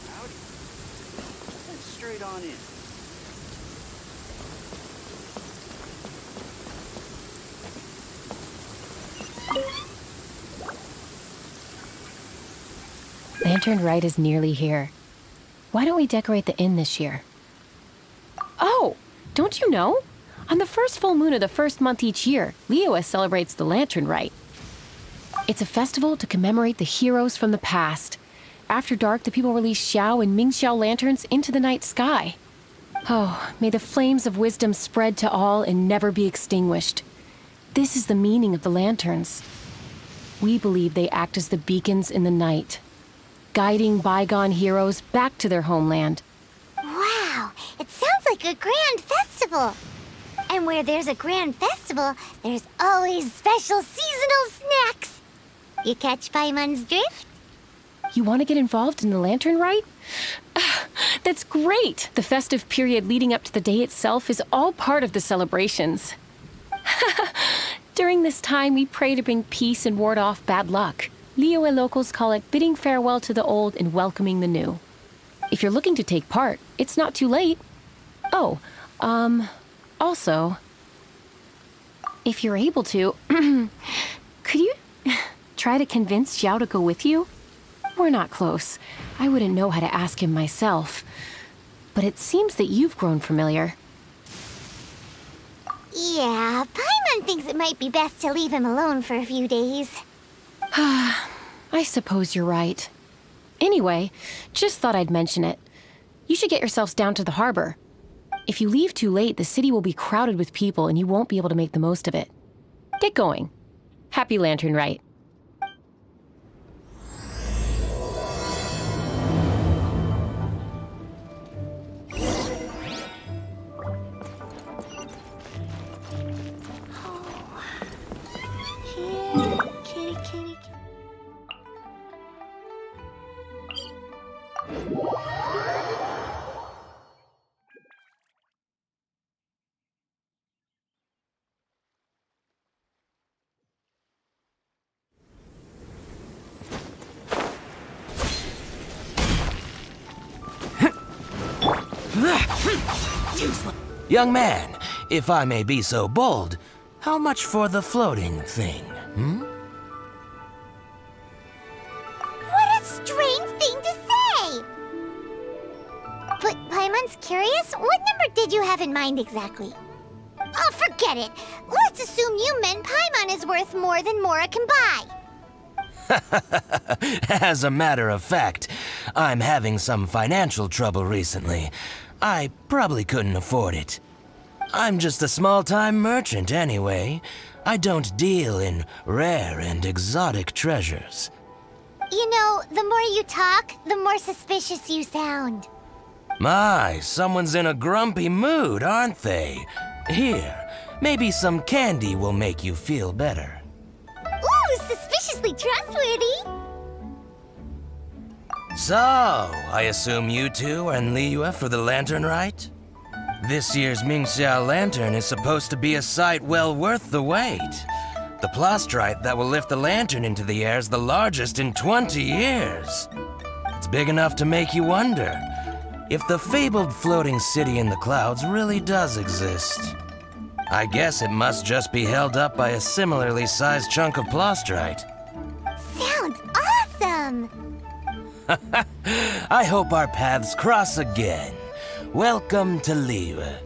Howdy. Head straight on in. Lantern Rite is nearly here. Why don't we decorate the inn this year? Oh, don't you know? On the first full moon of the first month each year, Liyue celebrates the Lantern Rite. It's a festival to commemorate the heroes from the past. After dark, the people release Xiao and Mingxiao lanterns into the night sky. Oh, may the flames of wisdom spread to all and never be extinguished. This is the meaning of the lanterns. We believe they act as the beacons in the night, guiding bygone heroes back to their homeland. Wow, it sounds like a grand festival. And where there's a grand festival, there's always special seasonal snacks. You catch Paimon's drift? You want to get involved in the Lantern Rite? That's great! The festive period leading up to the day itself is all part of the celebrations. During this time, we pray to bring peace and ward off bad luck. Liyue locals call it bidding farewell to the old and welcoming the new. If you're looking to take part, it's not too late. Oh, also, if you're able to, could you try to convince Xiao to go with you? We're not close. I wouldn't know how to ask him myself. But it seems that you've grown familiar. Yeah, Paimon thinks it might be best to leave him alone for a few days. I suppose you're right. Anyway, just thought I'd mention it. You should get yourselves down to the harbor. If you leave too late, the city will be crowded with people and you won't be able to make the most of it. Get going. Happy Lantern Rite. Kitty. Young man, if I may be so bold, how much for the floating thing, What a strange thing to say! But Paimon's curious, what number did you have in mind exactly? Oh, forget it. Let's assume you meant Paimon is worth more than Mora can buy. As a matter of fact, I'm having some financial trouble recently. I probably couldn't afford it. I'm just a small-time merchant anyway. I don't deal in rare and exotic treasures. You know, the more you talk, the more suspicious you sound. My, someone's in a grumpy mood, aren't they? Here, maybe some candy will make you feel better. Ooh, suspiciously trustworthy! So, I assume you two are in Liyue for the Lantern Rite? This year's Mingxiao lantern is supposed to be a sight well worth the wait. The plastrite that will lift the lantern into the air is the largest in 20 years. It's big enough to make you wonder if the fabled floating city in the clouds really does exist. I guess it must just be held up by a similarly sized chunk of plastrite. Sounds awesome! I hope our paths cross again. Welcome to Liyue.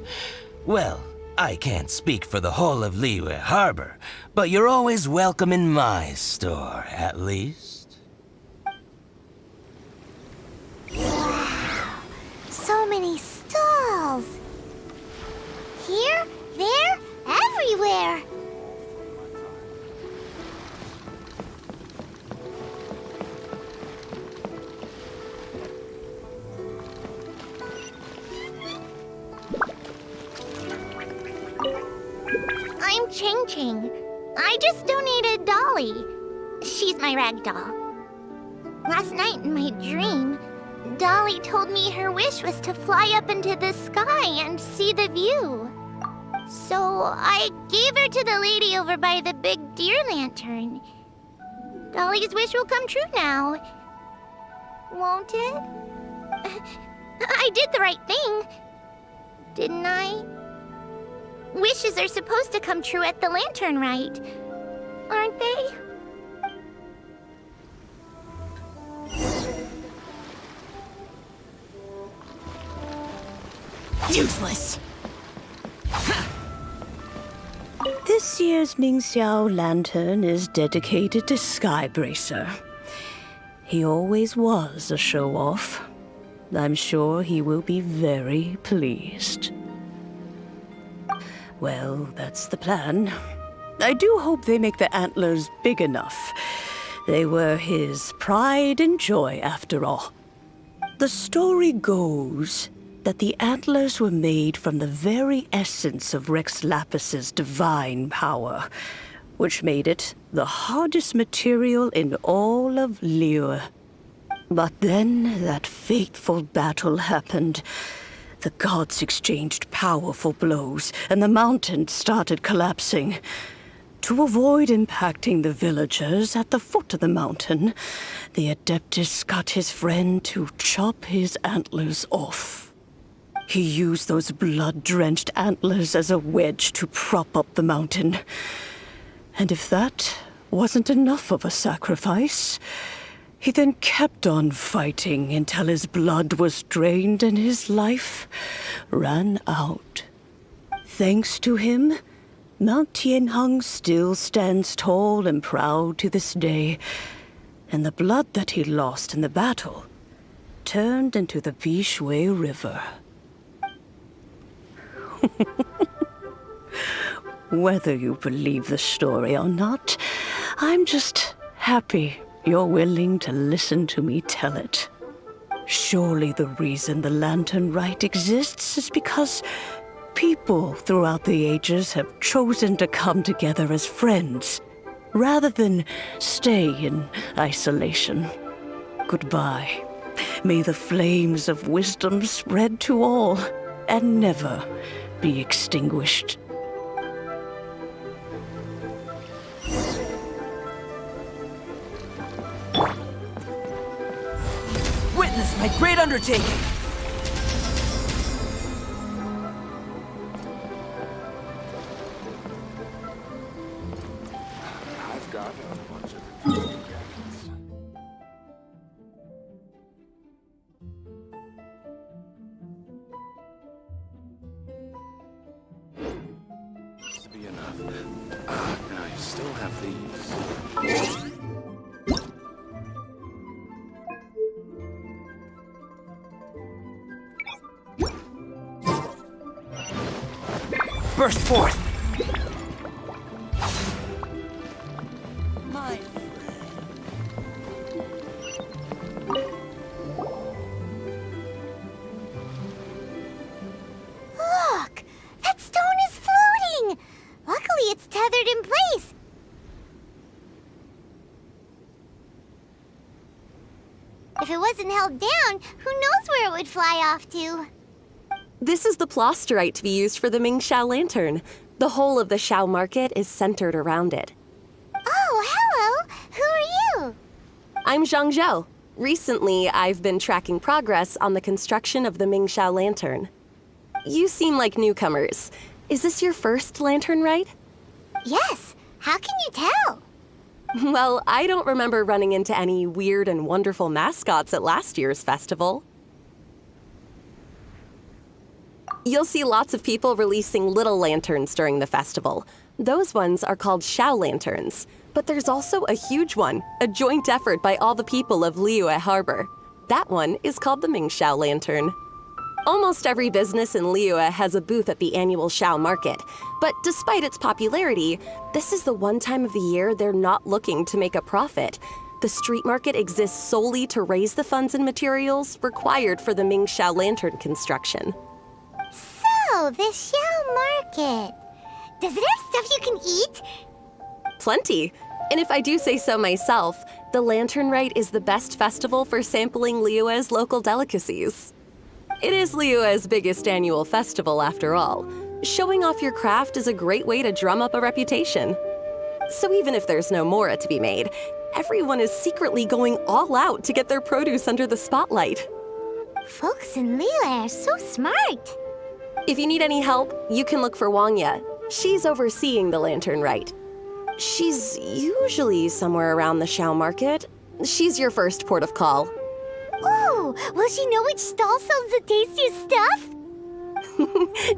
Well, I can't speak for the whole of Liyue Harbor, but you're always welcome in my store, at least. Wow, so many stalls. Here, there, everywhere. I'm Ching. I just donated Dolly. She's my rag doll. Last night in my dream, Dolly told me her wish was to fly up into the sky and see the view. So I gave her to the lady over by the big deer lantern. Dolly's wish will come true now. Won't it? I did the right thing, didn't I? Wishes are supposed to come true at the lantern rite, aren't they? Useless! This year's Mingxiao lantern is dedicated to Skybracer. He always was a show-off. I'm sure he will be very pleased. Well, that's the plan. I do hope they make the antlers big enough. They were his pride and joy, after all. The story goes that the antlers were made from the very essence of Rex Lapis's divine power, which made it the hardest material in all of Liyue. But then that fateful battle happened. The gods exchanged powerful blows, and the mountain started collapsing. To avoid impacting the villagers at the foot of the mountain, the Adeptus got his friend to chop his antlers off. He used those blood-drenched antlers as a wedge to prop up the mountain. And if that wasn't enough of a sacrifice, he then kept on fighting until his blood was drained and his life ran out. Thanks to him, Mount Tianheng still stands tall and proud to this day, and the blood that he lost in the battle turned into the Bishui River. Whether you believe the story or not, I'm just happy you're willing to listen to me tell it. Surely the reason the Lantern Rite exists is because people throughout the ages have chosen to come together as friends, rather than stay in isolation. Goodbye. May the flames of wisdom spread to all and never be extinguished. Witness my great undertaking! I've got a bunch of jackets. This will be enough. And I still have these. Burst forth! Look! That stone is floating! Luckily it's tethered in place. If it wasn't held down, who knows where it would fly off to? This is the plasterite to be used for the Mingxiao lantern. The whole of the Xiao market is centered around it. Oh, hello! Who are you? I'm Zhang Zhou. Recently, I've been tracking progress on the construction of the Mingxiao lantern. You seem like newcomers. Is this your first lantern rite? Yes. How can you tell? Well, I don't remember running into any weird and wonderful mascots at last year's festival. You'll see lots of people releasing little lanterns during the festival. Those ones are called Xiao lanterns. But there's also a huge one, a joint effort by all the people of Liyue Harbor. That one is called the Mingxiao lantern. Almost every business in Liyue has a booth at the annual Xiao market. But despite its popularity, this is the one time of the year they're not looking to make a profit. The street market exists solely to raise the funds and materials required for the Mingxiao lantern construction. So, the Xiao market. Does it have stuff you can eat? Plenty. And if I do say so myself, the Lantern Rite is the best festival for sampling Liyue's local delicacies. It is Liyue's biggest annual festival, after all. Showing off your craft is a great way to drum up a reputation. So even if there's no mora to be made, everyone is secretly going all out to get their produce under the spotlight. Folks in Liyue are so smart. If you need any help, you can look for Wangya. She's overseeing the Lantern Rite. She's usually somewhere around the Xiao Market. She's your first port of call. Ooh, will she know which stall sells the tastiest stuff?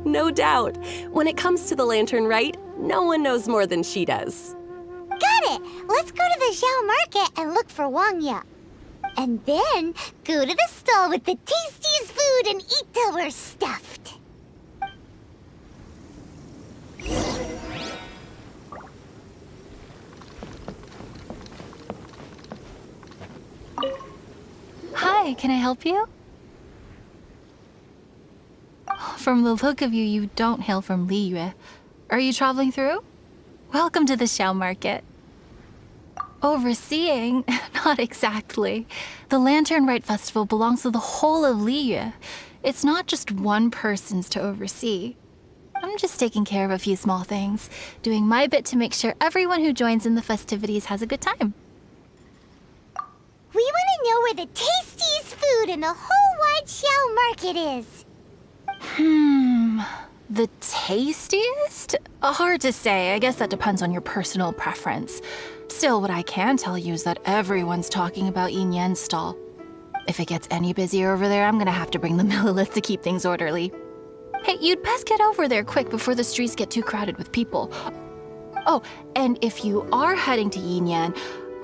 No doubt. When it comes to the Lantern Rite, no one knows more than she does. Got it! Let's go to the Xiao Market and look for Wangya. And then go to the stall with the tastiest food and eat till we're stuffed. Hi, can I help you? From the look of you, you don't hail from Liyue. Are you traveling through? Welcome to the Xiao Market. Overseeing? Not exactly. The Lantern Rite Festival belongs to the whole of Liyue. It's not just one person's to oversee. I'm just taking care of a few small things, doing my bit to make sure everyone who joins in the festivities has a good time. We want to know where the tastiest food in the whole wide Xiao Market is. The tastiest? Hard to say. I guess that depends on your personal preference. Still, what I can tell you is that everyone's talking about Yin Yan's stall. If it gets any busier over there, I'm gonna have to bring the millilith to keep things orderly. Hey, you'd best get over there quick before the streets get too crowded with people. Oh, and if you are heading to Yin Yan,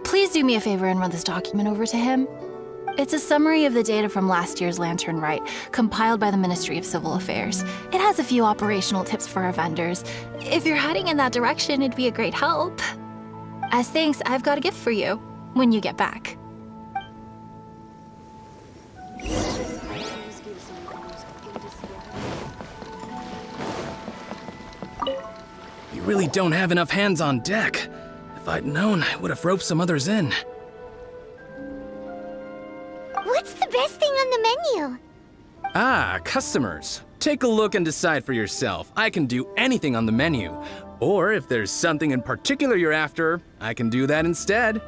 please do me a favor and run this document over to him. It's a summary of the data from last year's Lantern Rite, compiled by the Ministry of Civil Affairs. It has a few operational tips for our vendors. If you're heading in that direction, it'd be a great help. As thanks, I've got a gift for you when you get back. You really don't have enough hands on deck. If I'd known, I would have roped some others in. What's the best thing on the menu? Ah, customers. Take a look and decide for yourself. I can do anything on the menu. Or if there's something in particular you're after, I can do that instead.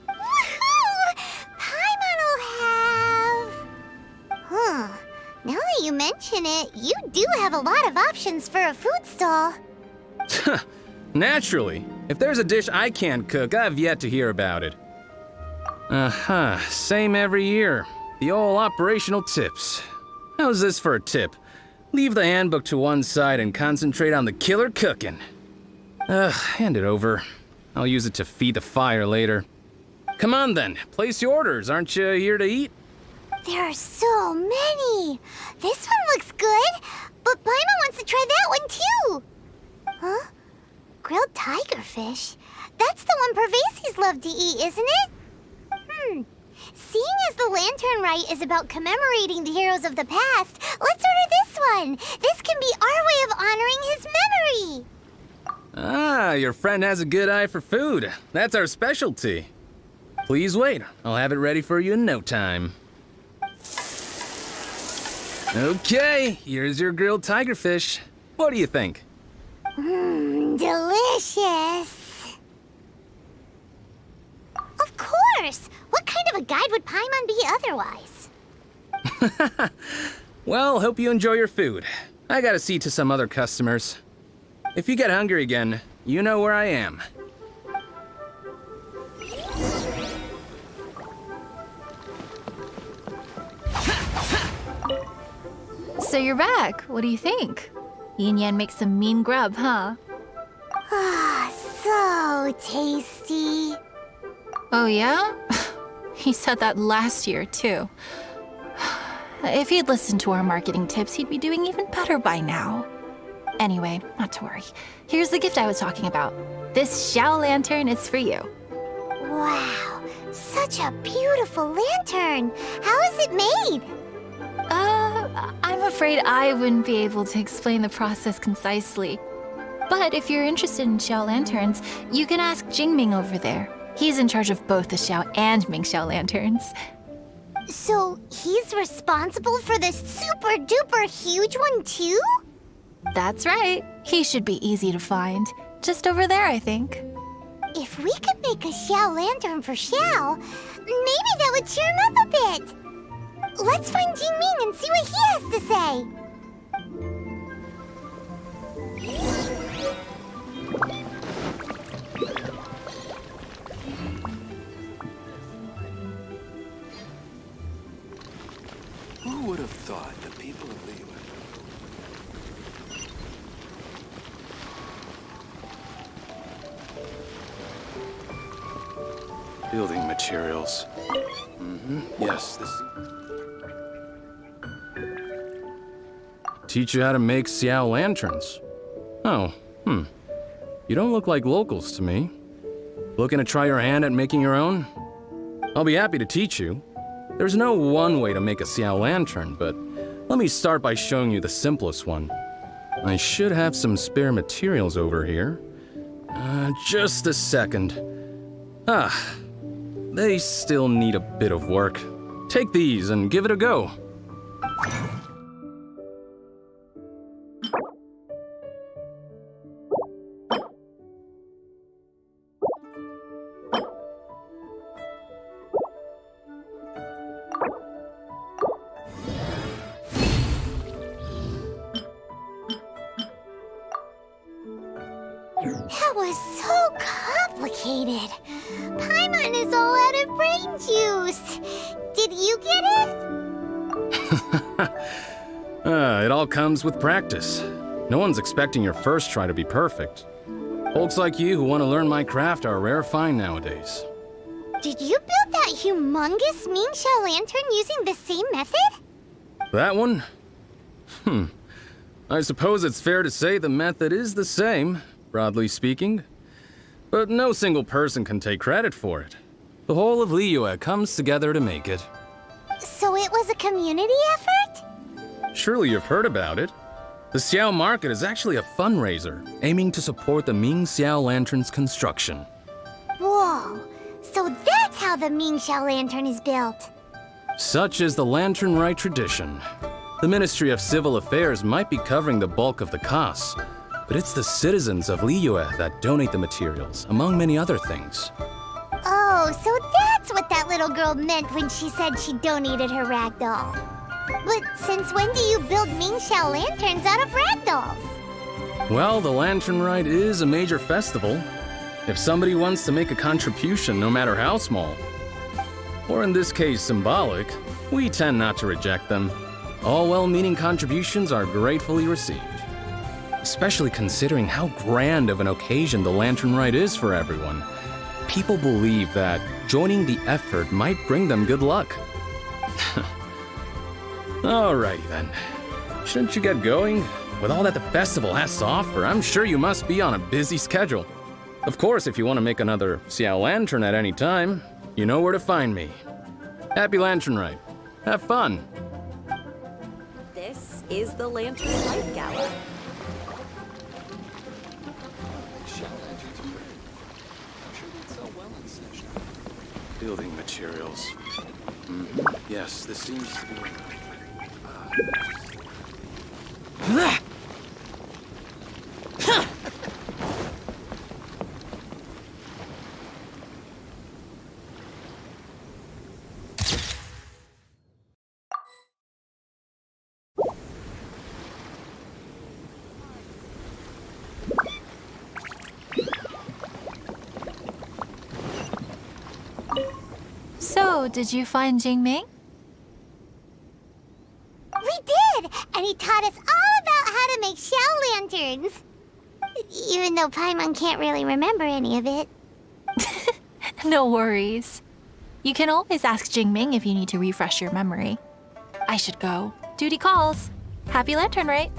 Woohoo! Paimon will have... Huh. Now that you mention it, you do have a lot of options for a food stall. Naturally. If there's a dish I can't cook, I've yet to hear about it. Same every year. The old operational tips. How's this for a tip? Leave the handbook to one side and concentrate on the killer cooking. Hand it over. I'll use it to feed the fire later. Come on then, place your orders. Aren't you here to eat? There are so many. This one looks good, but Paimon wants to try that one too. Huh? Grilled tigerfish? That's the one Pervases love to eat, isn't it? Seeing as the Lantern Rite is about commemorating the heroes of the past, let's order this one. This can be our way of honoring his memory. Ah, your friend has a good eye for food. That's our specialty. Please wait. I'll have it ready for you in no time. Okay, here's your grilled tigerfish. What do you think? Delicious. Of course. What kind of a guide would Paimon be otherwise? Well, hope you enjoy your food. I gotta see to some other customers. If you get hungry again, you know where I am. So you're back. What do you think? Yin Yan makes some mean grub, huh? Ah, so tasty. Oh yeah? He said that last year, too. If he'd listened to our marketing tips, he'd be doing even better by now. Anyway, not to worry. Here's the gift I was talking about. This Xiao lantern is for you. Wow, such a beautiful lantern. How is it made? I'm afraid I wouldn't be able to explain the process concisely. But if you're interested in Xiao lanterns, you can ask Jingming over there. He's in charge of both the Xiao and Mingxiao lanterns. So he's responsible for this super duper huge one too? That's right. He should be easy to find. Just over there, I think. If we could make a Xiao lantern for Xiao, maybe that would cheer him up a bit. Let's find Jingming and see what he has to say. Who would have thought the people of Liyue? Building materials. Yes, this... Teach you how to make Xiao lanterns. Oh, You don't look like locals to me. Looking to try your hand at making your own? I'll be happy to teach you. There's no one way to make a Xiao lantern, but let me start by showing you the simplest one. I should have some spare materials over here. Just a second. They still need a bit of work. Take these and give it a go. That was so complicated. Paimon is all out of brain juice. Did you get it? It all comes with practice. No one's expecting your first try to be perfect. Folks like you who want to learn my craft are a rare find nowadays. Did you build that humongous Mingxiao lantern using the same method? That one? I suppose it's fair to say the method is the same, broadly speaking. But no single person can take credit for it. The whole of Liyue comes together to make it. So it was a community effort? Surely you've heard about it. The Xiao Market is actually a fundraiser aiming to support the Ming Xiao Lantern's construction. Whoa, so that's how the Mingxiao lantern is built. Such is the Lantern Rite tradition. The Ministry of Civil Affairs might be covering the bulk of the costs, but it's the citizens of Liyue that donate the materials, among many other things. Oh, so that's what that little girl meant when she said she donated her ragdoll. But since when do you build Mingxiao lanterns out of ragdolls? Well, the Lantern Rite is a major festival. If somebody wants to make a contribution, no matter how small, or in this case symbolic, we tend not to reject them. All well-meaning contributions are gratefully received. Especially considering how grand of an occasion the Lantern Rite is for everyone. People believe that joining the effort might bring them good luck. Alrighty then. Shouldn't you get going? With all that the festival has to offer, I'm sure you must be on a busy schedule. Of course, if you want to make another Xiao Lantern at any time, you know where to find me. Happy Lantern Rite. Have fun. This is the Lantern Rite Gala. Building materials. Yes, this seems to be... So, did you find Jingming? We did! And he taught us all about how to make Xiao lanterns. Even though Paimon can't really remember any of it. No worries. You can always ask Jingming if you need to refresh your memory. I should go. Duty calls. Happy Lantern Rite.